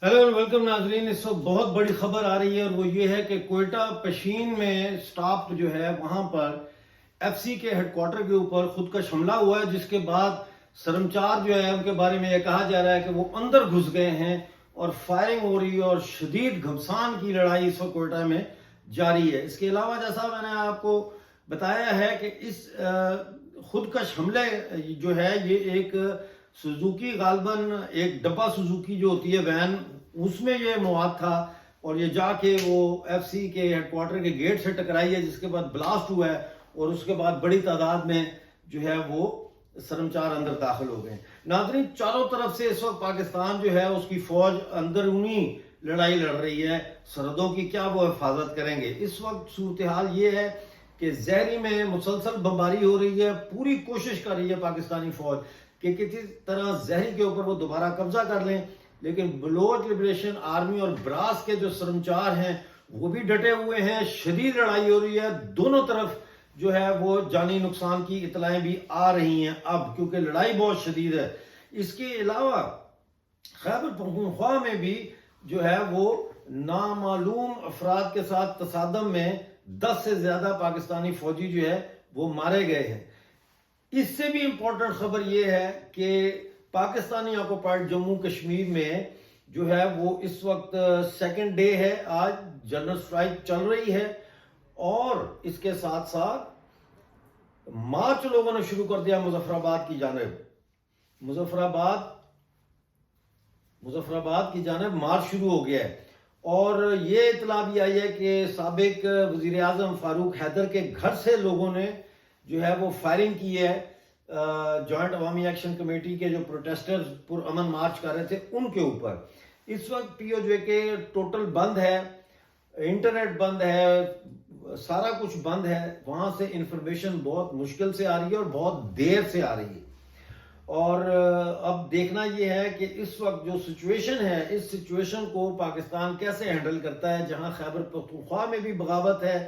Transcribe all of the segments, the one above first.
Hello welcome नाजरीन। इस वक्त बहुत बड़ी खबर आ रही है और वो ये है कि कोयटा पशीन में स्टाफ जो है वहां पर एफसी के हेडक्वार्टर के ऊपर खुदकश हमला हुआ है, जिसके बाद सरमचार जो है उनके बारे में यह कहा जा रहा है कि वो अंदर घुस गए हैं और फायरिंग हो रही है और शदीद घमसान की लड़ाई इस वक्त कोयटा में जारी है। इसके अलावा जैसा मैंने आपको बताया है कि इस खुदकश हमले जो है ये एक सुजुकी गालबन एक डब्बा सुजुकी जो होती है वैन, उसमें ये मवाद था और ये जाके वो एफसी के हेडक्वार्टर के गेट से टकराई है, जिसके बाद ब्लास्ट हुआ है और उसके बाद बड़ी तादाद में जो है वो सरमचार अंदर दाखिल हो गए। नाज़रीन, चारों तरफ से इस वक्त पाकिस्तान जो है उसकी फौज अंदरूनी लड़ाई लड़ रही है। सरहदों की क्या वो हिफाजत करेंगे। इस वक्त सूरत हाल ये है कि ज़हरी में मुसलसल बमबारी हो रही है। पूरी कोशिश कर रही है पाकिस्तानी फौज कि किसी तरह ज़हरी के ऊपर वो दोबारा कब्जा कर लें, लेकिन बलोच लिबरेशन आर्मी और ब्रास के जो सरमचार हैं वो भी डटे हुए हैं। शदीद लड़ाई हो रही है, दोनों तरफ जो है वो जानी नुकसान की इतलाएं भी आ रही हैं अब, क्योंकि लड़ाई बहुत शदीद है। इसके अलावा खैबर पख्तूनख्वा में भी जो है वो नामालूम अफराद के साथ तसादम में 10 से ज्यादा पाकिस्तानी फौजी जो है वो मारे गए हैं। इससे भी इंपॉर्टेंट खबर यह है कि पाकिस्तानी ऑक्युपाइड जम्मू कश्मीर में जो है वो इस वक्त सेकंड डे है, आज जनरल स्ट्राइक चल रही है और इसके साथ साथ मार्च लोगों ने शुरू कर दिया मुजफ्फराबाद की जानिब। मुजफ्फराबाद की जानिब मार्च शुरू हो गया है और ये इतला भी आई है कि साबिक वजीर आजम फारूक हैदर के घर से लोगों ने जो है वो फायरिंग की है। जॉइंट अवामी एक्शन कमेटी के जो प्रोटेस्टर्स पुरअमन मार्च कर रहे थे उनके ऊपर। इस वक्त पीओजे के टोटल बंद है, इंटरनेट बंद है, सारा कुछ बंद है। वहां से इंफॉर्मेशन बहुत मुश्किल से आ रही है और बहुत देर से आ रही है। और अब देखना यह है कि इस वक्त जो सिचुएशन है, इस सिचुएशन को पाकिस्तान कैसे हैंडल करता है, जहां खैबर पख्तूनख्वा में भी बगावत है,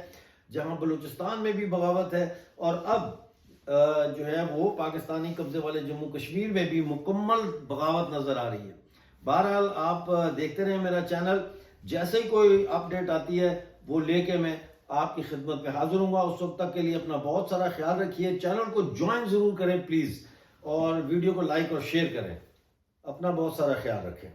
जहां बलूचिस्तान में भी बगावत है और अब जो है वो पाकिस्तानी कब्जे वाले जम्मू कश्मीर में भी मुकम्मल बगावत नजर आ रही है। बहरहाल आप देखते रहें मेरा चैनल, जैसे ही कोई अपडेट आती है वो लेके मैं आपकी खिदमत में हाजिर हूँगा। उस वक्त तक के लिए अपना बहुत सारा ख्याल रखिए। चैनल को ज्वाइन जरूर करें प्लीज और वीडियो को लाइक और शेयर करें। अपना बहुत सारा ख्याल रखें।